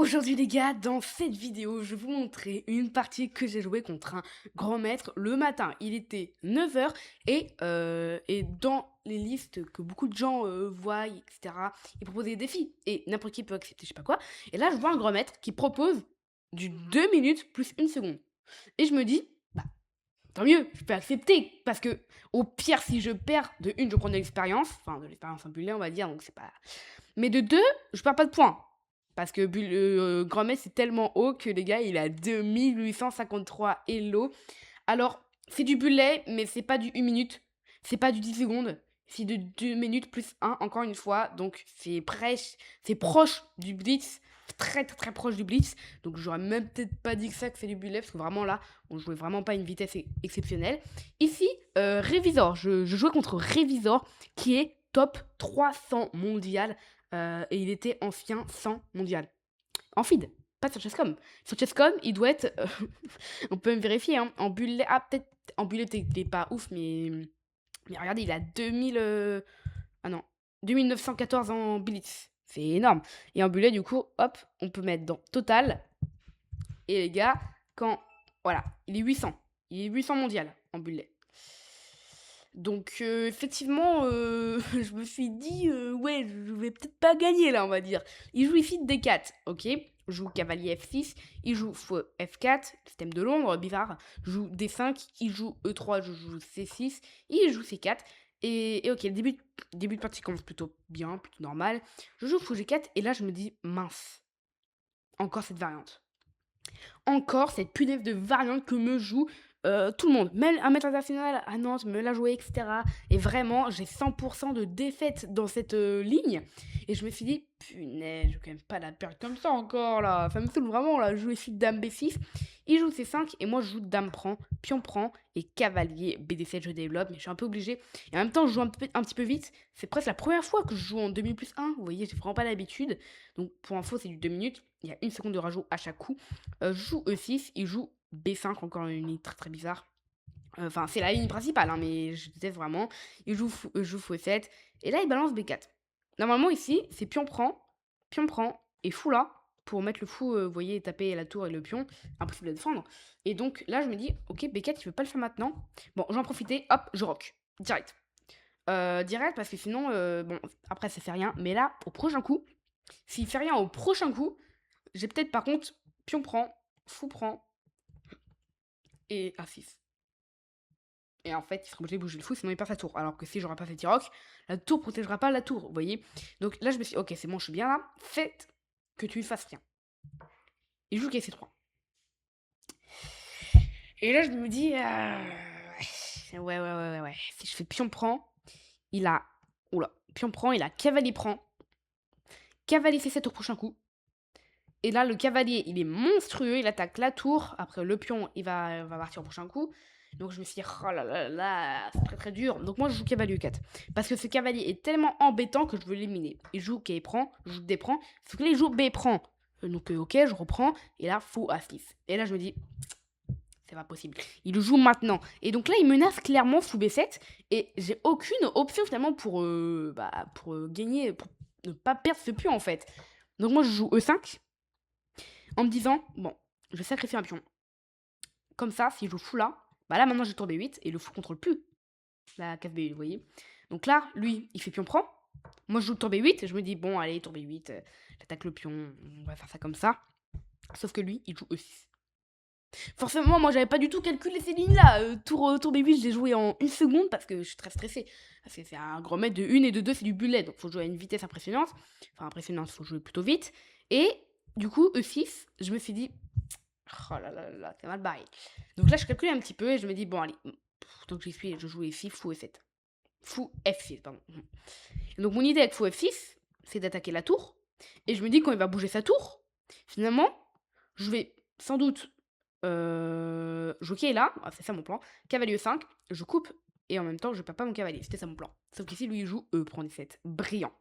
Aujourd'hui les gars, dans cette vidéo, je vais vous montrer une partie que j'ai jouée contre un grand maître le matin. Il était 9 h et dans les listes que beaucoup de gens voient, etc., il propose des défis et n'importe qui peut accepter, je sais pas quoi. Et là, je vois un grand maître qui propose du 2 minutes plus 1 seconde. Et je me dis, bah, tant mieux, je peux accepter parce que au pire, si je perds, de une, je prends de l'expérience, enfin de l'expérience en bullet, on va dire, donc c'est pas. Mais de deux, je perds pas de points. Parce que Grand Metz, c'est tellement haut que les gars, il a 2853 Hello. Alors, c'est du bullet, mais c'est pas du 1 minute. C'est pas du 10 secondes. C'est de 2 minutes plus 1, encore une fois. Donc, c'est proche du blitz. Très, très, très proche du blitz. Donc, j'aurais même peut-être pas dit que ça, que c'est du bullet. Parce que vraiment, là, on jouait vraiment pas à une vitesse exceptionnelle. Ici, Révisor. Je jouais contre Révisor, qui est top 300 mondial. Et il était ancien 100 mondial. En feed, pas sur Chesscom. Sur Chesscom, il doit être. On peut me vérifier, hein. En bullet. Ah, peut-être. En bullet, il est pas ouf, mais regardez, il a 2000. Ah non. 2914 en blitz. C'est énorme. Et en bullet, du coup, hop, on peut mettre dans total. Et les gars, quand. Voilà, il est 800. Il est 800 mondial en bullet. Donc, effectivement, je me suis dit, ouais, je vais peut-être pas gagner là, on va dire. Il joue ici D4, ok. Joue cavalier F6, il joue fou F4, système de Londres, bizarre. Joue D5, il joue E3, je joue C6, il joue C4. Et ok, le début de partie commence plutôt bien, plutôt normal. Je joue fou G4, et là je me dis, mince, encore cette variante. Encore cette punaise de variante que me joue tout le monde. Même un maître international à Nantes me l'a joué, etc. Et vraiment, j'ai 100% de défaite dans cette ligne. Et je me suis dit, punaise, je vais quand même pas la perdre comme ça encore là. Ça me saoule vraiment là. Jouer ici dame B6. Il joue C5 et moi je joue dame prend, pion prend et cavalier BD7 je développe. Mais je suis un peu obligé. Et en même temps, je joue un petit peu vite. C'est presque la première fois que je joue en 2000 plus 1. Vous voyez, j'ai vraiment pas l'habitude. Donc pour info, c'est du 2 minutes. Il y a 1 seconde de rajout à chaque coup. Je joue E6, il joue B5, encore une ligne très très bizarre. Enfin, c'est la ligne principale, hein, mais je déteste vraiment. Il joue fou E7, et là il balance B4. Normalement ici, c'est pion prend, et fou là, pour mettre le fou, vous voyez, taper la tour et le pion, impossible à défendre. Et donc là je me dis, ok, B4, il veut pas le faire maintenant. Bon, j'en profiter, hop, je rock, direct. Direct, parce que sinon, bon, après ça fait rien, mais là, au prochain coup, s'il fait rien au prochain coup, j'ai peut-être par contre pion prend, fou prend et A6. Et en fait, il sera obligé de bouger le fou, sinon il perd sa tour. Alors que si j'aurais pas fait T-Rock, la tour protégera pas la tour, vous voyez. Donc là, je me suis dit, ok, c'est bon, je suis bien là. Faites que tu ne fasses rien. Il joue KC3. Et là, je me dis, ouais. Si je fais pion prend, il a. Oula, pion prend, il a cavalier prend. Cavalier C7 au prochain coup. Et là, le cavalier, il est monstrueux, il attaque la tour. Après, le pion, il va partir au prochain coup. Donc, je me suis dit, oh là là là, c'est très très dur. Donc, moi, je joue cavalier E4. Parce que ce cavalier est tellement embêtant que je veux l'éliminer. Il joue K prend, je joue D prend. Sauf que là, il joue B prend. Donc, ok, je reprends. Et là, fou A6. Et là, je me dis, c'est pas possible. Il le joue maintenant. Et donc là, il menace clairement fou B7. Et j'ai aucune option finalement pour gagner, pour ne pas perdre ce pion en fait. Donc, moi, je joue E5 en me disant, bon, je vais sacrifier un pion. Comme ça, si je joue fou là, bah là maintenant j'ai tour B8 et le fou contrôle plus la case B8, vous voyez. Donc là, lui, il fait pion prend. Moi je joue tour B8 et je me dis, bon, allez, tour B8, j'attaque le pion, on va faire ça comme ça. Sauf que lui, il joue E6. Forcément, moi j'avais pas du tout calculé ces lignes-là. Tour B8, je l'ai joué en 1 seconde parce que je suis très stressée. Parce que c'est un grand maître de 1 et de 2, c'est du bullet. Donc faut jouer à une vitesse impressionnante. Enfin, impressionnante, faut jouer plutôt vite. Et du coup, E6, je me suis dit, oh là là là, c'est mal barré. Donc là, je calcule un petit peu et je me dis, bon, allez. Donc j'y suis, je joue F6, fou F7. Fou F6, pardon. Et donc mon idée avec fou F6, c'est d'attaquer la tour. Et je me dis, quand il va bouger sa tour, finalement, je vais sans doute jouer là. Ah, c'est ça mon plan. Cavalier E5, je coupe et en même temps, je perds pas mon cavalier. C'était ça mon plan. Sauf qu'ici, lui, il joue E, prend D7. Brillant.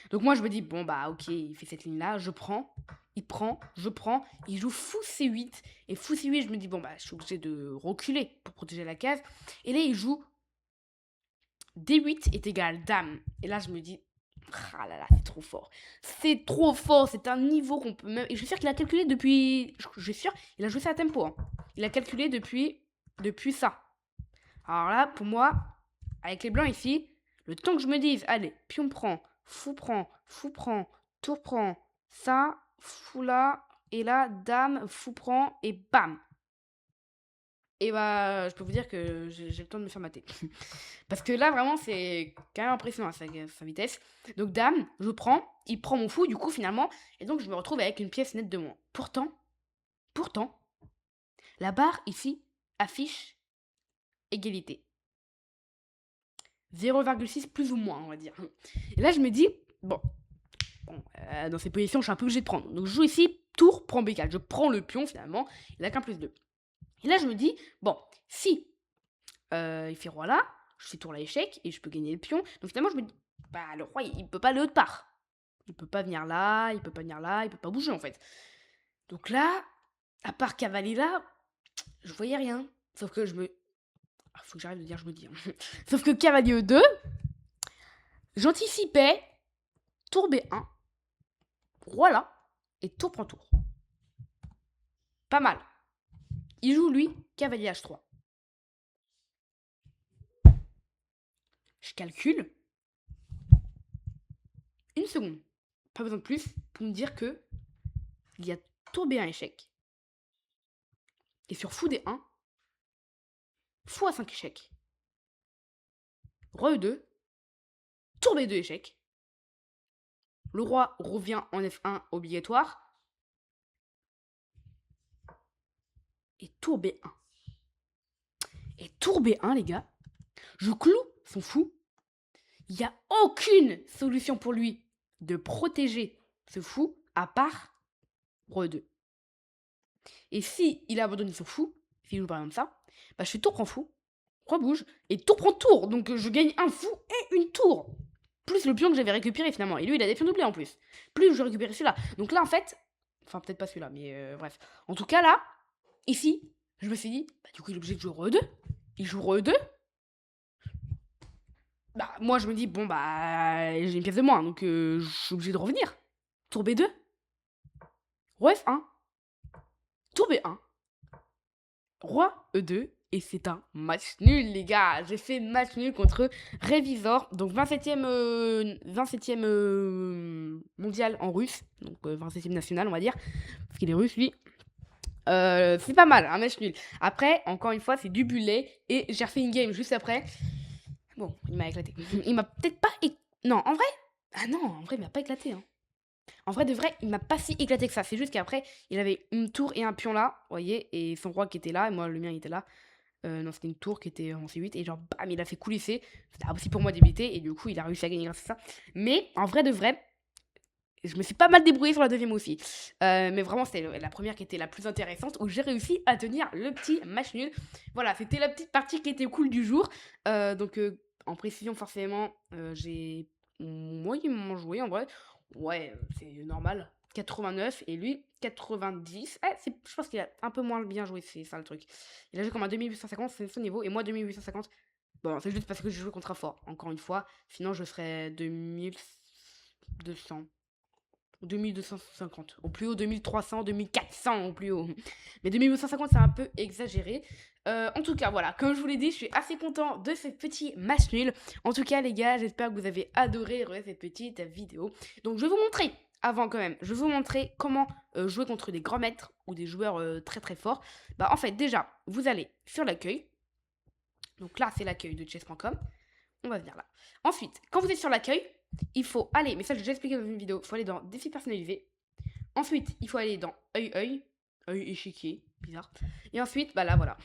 Donc moi je me dis, bon bah ok, il fait cette ligne-là, je prends, il prend, je prends, il joue fou C8. Et fou C8, je me dis, bon bah je suis obligé de reculer pour protéger la case. Et là il joue D8 est égal dame. Et là je me dis, Ah là là, c'est trop fort. C'est trop fort, c'est un niveau qu'on peut même... Et je suis sûr qu'il a calculé depuis... Je suis sûr, il a joué ça à tempo. Hein. Il a calculé depuis ça. Alors là, pour moi, avec les blancs ici, le temps que je me dise, allez, pion prend, fou prend, tour prend, ça, fou là, et là, dame, fou prend, et bam. Et bah, je peux vous dire que j'ai le temps de me faire mater. Parce que là, vraiment, c'est quand même impressionnant sa vitesse. Donc, dame, je prends, il prend mon fou, du coup, finalement, et donc je me retrouve avec une pièce nette de moins. Pourtant, la barre ici affiche égalité. 0,6 plus ou moins, on va dire. Et là, je me dis, bon, dans ces positions, je suis un peu obligé de prendre. Donc, je joue ici, tour, prend B4. Je prends le pion, finalement, il a qu'un plus 2. Et là, je me dis, bon, si il fait roi là, je fais tour là échec, et je peux gagner le pion. Donc, finalement, je me dis, bah, le roi, il peut pas aller autre part. Il peut pas venir là, il peut pas venir là, il peut pas bouger, en fait. Donc là, à part cavalier là, je voyais rien. Sauf que je me... Ah, faut que j'arrête de dire je me dis. Hein. Sauf que cavalier E2, j'anticipais tour B1, roi là, et tour prend tour. Pas mal. Il joue, lui, cavalier H3. Je calcule. Une seconde. Pas besoin de plus pour me dire que il y a tour B1 échec. Et sur fou D1, fou A5 échec. Roi E2, tour B2 échec. Le roi revient en F1 obligatoire. Et tour B1. Et tour B1, les gars, je cloue son fou. Il n'y a aucune solution pour lui de protéger ce fou à part roi E2. Et si il a abandonné son fou, s'il joue par exemple ça, bah je fais tour prend fou, roi bouge, et tour prend tour. Donc je gagne un fou et une tour. Plus le pion que j'avais récupéré finalement. Et lui, il a des pions doublés en plus. Plus je récupère celui-là. Donc là, en fait, enfin peut-être pas celui-là, mais bref. En tout cas, là, ici, je me suis dit, bah du coup, il est obligé de jouer roi E2. Il joue roi E2. Bah moi, je me dis, bon bah, j'ai une pièce de moins, donc je suis obligé de revenir. Tour B2. Roi F1. Tour B1. Roi E2. Et c'est un match nul, les gars. J'ai fait match nul contre Révisor. Donc 27e mondial en russe. Donc 27e national, on va dire. Parce qu'il est russe, lui. C'est pas mal, un match nul. Après, encore une fois, c'est du bullet. Et j'ai refait une game juste après. Bon, il m'a éclaté. Il m'a peut-être pas... Non, en vrai... Ah non, en vrai, il m'a pas éclaté. Hein. En vrai, de vrai, il m'a pas si éclaté que ça. C'est juste qu'après, il avait une tour et un pion là, vous voyez, et son roi qui était là, et moi, le mien, il était là. Non, c'était une tour qui était en C8, et genre, bam, il a fait coulisser. C'était impossible pour moi d'éviter, et du coup, il a réussi à gagner grâce à ça. Mais, en vrai, de vrai, je me suis pas mal débrouillée sur la deuxième aussi. Mais vraiment, c'était la première qui était la plus intéressante, où j'ai réussi à tenir le petit match nul. Voilà, c'était la petite partie qui était cool du jour. Donc, en précision, forcément, j'ai moyennement joué en vrai. Ouais, c'est normal. 89 et lui 90. Je pense qu'il a un peu moins bien joué, c'est ça le truc. Il a joué comme un 2850, c'est son niveau, et moi 2850. Bon, c'est juste parce que j'ai joué contre un fort, encore une fois. Sinon, je serais 2200. 2250 au plus haut, 2300, 2400 au plus haut. Mais 2250, c'est un peu exagéré. En tout cas, voilà, comme je vous l'ai dit, je suis assez content de ce petit match nul. En tout cas, les gars, j'espère que vous avez adoré cette petite vidéo. Donc, je vais vous montrer, avant quand même, je vais vous montrer comment jouer contre des grands maîtres ou des joueurs très très forts. Bah, en fait, déjà, vous allez sur l'accueil. Donc là, c'est l'accueil de chess.com. On va venir là. Ensuite, quand vous êtes sur l'accueil, il faut aller, mais ça j'ai déjà expliqué dans une vidéo, il faut aller dans défi personnalisé. Ensuite, il faut aller dans œil échiquier, bizarre. Et ensuite, bah là, voilà.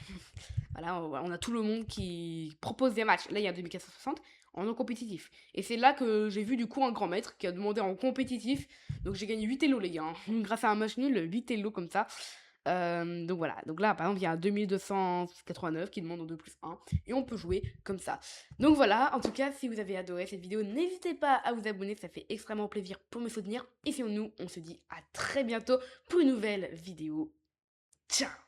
Voilà, on a tout le monde qui propose des matchs. Là, il y a 2460 en non compétitif. Et c'est là que j'ai vu du coup un grand maître qui a demandé en compétitif. Donc j'ai gagné 8 Elo, les gars. Hein. Grâce à un match nul, 8 Elo comme ça. Donc voilà, donc là par exemple il y a un 2289 qui demande en 2+1 et on peut jouer comme ça. Donc voilà, en tout cas si vous avez adoré cette vidéo, n'hésitez pas à vous abonner, ça fait extrêmement plaisir pour me soutenir. Et sinon nous, on se dit à très bientôt pour une nouvelle vidéo. Ciao.